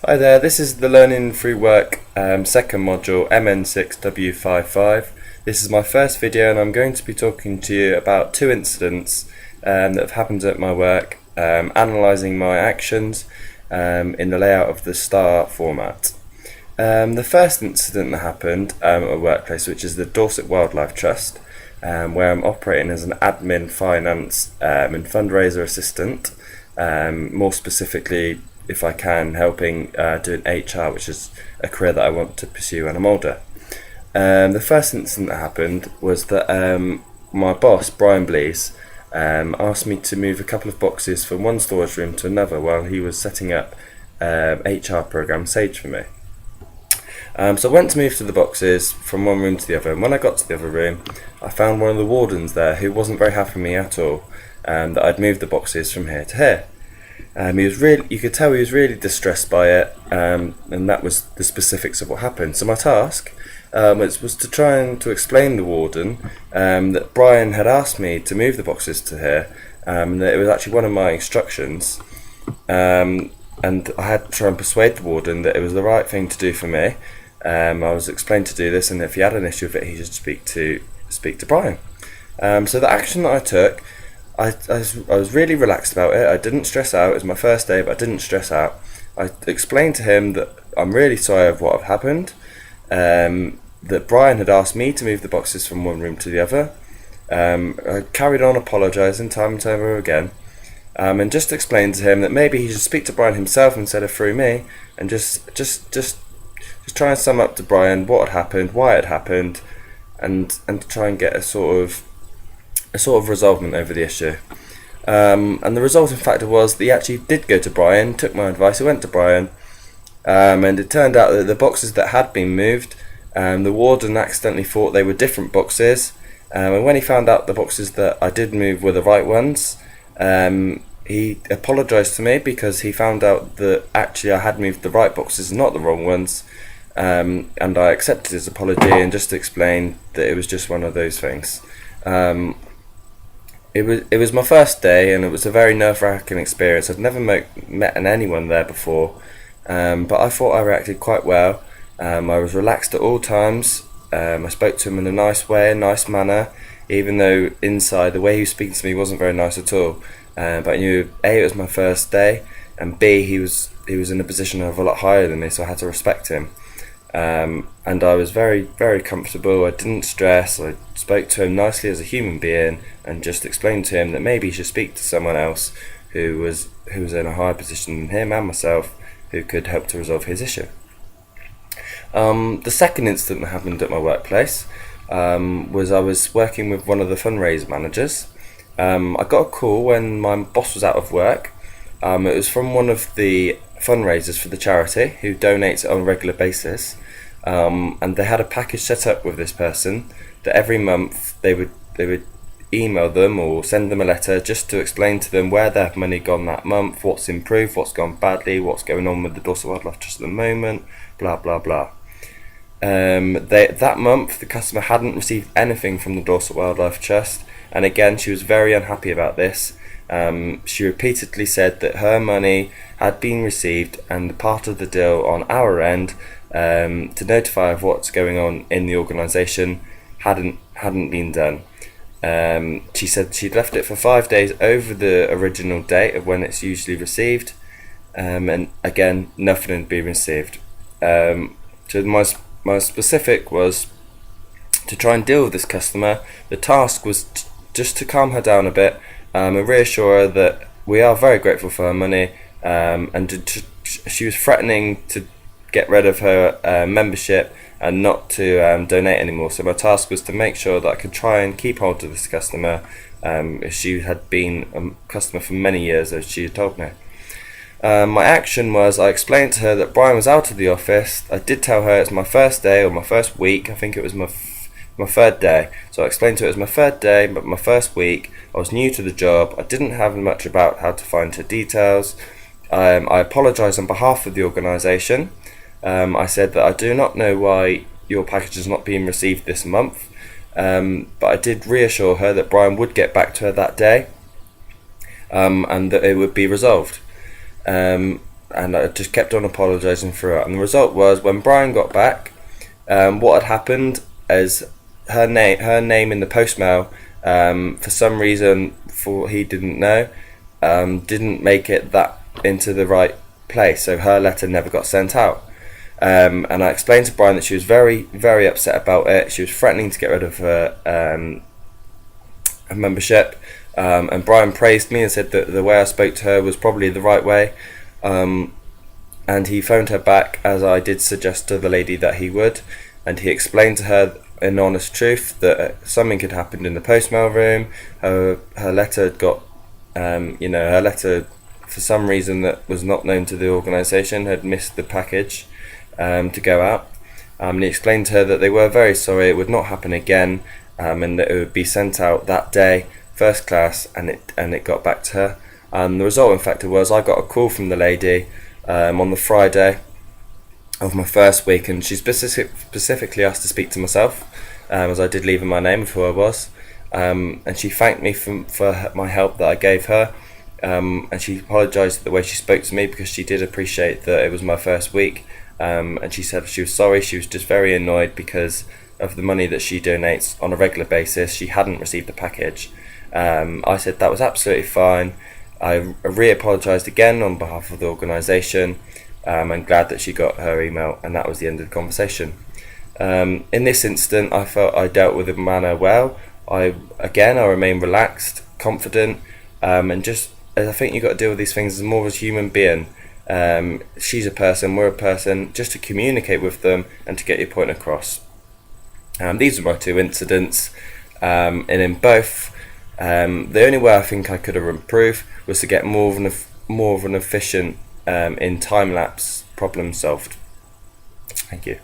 Hi there, this is the Learning Through Work second module MN6W55. This is my first video and I'm going to be talking to you about two incidents that have happened at my work, analysing my actions in the layout of the STAR format. The first incident that happened at a workplace, which is the Dorset Wildlife Trust, where I'm operating as an admin, finance and fundraiser assistant, more specifically if I can, helping doing HR, which is a career that I want to pursue when I'm older. The first incident that happened was that my boss, Brian Blees, asked me to move a couple of boxes from one storage room to another while he was setting up HR program Sage for me. So I went to move to the boxes from one room to the other, and when I got to the other room, I found one of the wardens there who wasn't very happy with me at all, that I'd moved the boxes from here to here. You could tell he was really distressed by it, and that was the specifics of what happened. So my task was to try and to explain to the warden that Brian had asked me to move the boxes to here, that it was actually one of my instructions, and I had to try and persuade the warden that it was the right thing to do for me. I was explained to do this, and if he had an issue with it, he should speak to Brian. So the action that I took, I was really relaxed about it. I didn't stress out. It was my first day, but I didn't stress out. I explained to him that I'm really sorry of what had happened, that Brian had asked me to move the boxes from one room to the other. I carried on apologising time and time over again, and just explained to him that maybe he should speak to Brian himself instead of through me, and just try and sum up to Brian what had happened, why it had happened, and try and get a sort of resolvement over the issue. And the resulting factor was that he actually did go to Brian, took my advice, he went to Brian, and it turned out that the boxes that had been moved, the warden accidentally thought they were different boxes, and when he found out the boxes that I did move were the right ones, he apologised to me because he found out that actually I had moved the right boxes and not the wrong ones, and I accepted his apology and just explained that it was just one of those things. It was my first day, and it was a very nerve-wracking experience. I'd never met anyone there before, but I thought I reacted quite well. I was relaxed at all times. I spoke to him in a nice way, a nice manner, even though inside the way he was speaking to me wasn't very nice at all. But I knew A, it was my first day, and B, he was in a position of a lot higher than me, so I had to respect him. And I was very, very comfortable. I didn't stress. I spoke to him nicely as a human being and just explained to him that maybe he should speak to someone else who was in a higher position than him and myself, who could help to resolve his issue. The second incident that happened at my workplace was I was working with one of the fundraise managers. I got a call when my boss was out of work. It was from one of the fundraisers for the charity who donates on a regular basis, and they had a package set up with this person that every month they would email them or send them a letter just to explain to them where their money gone that month, what's improved, what's gone badly, what's going on with the Dorset Wildlife Trust at the moment, blah blah blah. That month the customer hadn't received anything from the Dorset Wildlife Trust, and again she was very unhappy about this. She repeatedly said that her money had been received and part of the deal on our end to notify of what's going on in the organisation hadn't been done. She said she'd left it for 5 days over the original date of when it's usually received, and again nothing had been received. So my specific was to try and deal with this customer. The task was just to calm her down a bit, and reassure her that we are very grateful for her money, and she was threatening to get rid of her membership and not to donate anymore. So my task was to make sure that I could try and keep hold of this customer. She had been a customer for many years, as she had told me. My action was I explained to her that Brian was out of the office. I did tell her it's my first day or my first week. I think it was my third day. So I explained to her it was my third day, but my first week. I was new to the job. I didn't have much about how to find her details. I apologised on behalf of the organisation. I said that I do not know why your package is not being received this month, but I did reassure her that Brian would get back to her that day, and that it would be resolved. and I just kept on apologising throughout. And the result was, when Brian got back, what had happened is her name in the postmail, for some reason, for he didn't know, didn't make it that into the right place, so her letter never got sent out. And I explained to Brian that she was very, very upset about it. She was threatening to get rid of her membership, and Brian praised me and said that the way I spoke to her was probably the right way. And he phoned her back, as I did suggest to the lady that he would, and he explained to her in honest truth that something had happened in the postmail room. Her letter had got, her letter, for some reason that was not known to the organisation, had missed the package to go out. And he explained to her that they were very sorry, it would not happen again, and that it would be sent out that day, first class, and it got back to her. And the result, in fact, was I got a call from the lady on the Friday of my first week, and she specifically asked to speak to myself, as I did leave her my name of who I was, and she thanked me for my help that I gave her, and she apologised for the way she spoke to me, because she did appreciate that it was my first week, and she said she was sorry, she was just very annoyed because of the money that she donates on a regular basis. She hadn't received the package. I said that was absolutely fine. I re-apologised again on behalf of the organisation. I'm glad that she got her email, and that was the end of the conversation. In this instant, I felt I dealt with the manner well. I remain relaxed, confident, and just, I think you've got to deal with these things as more as a human being. She's a person, we're a person, just to communicate with them and to get your point across. These are my two incidents, and in both, the only way I think I could have improved was to get more of an efficient in time-lapse problem solved. Thank you.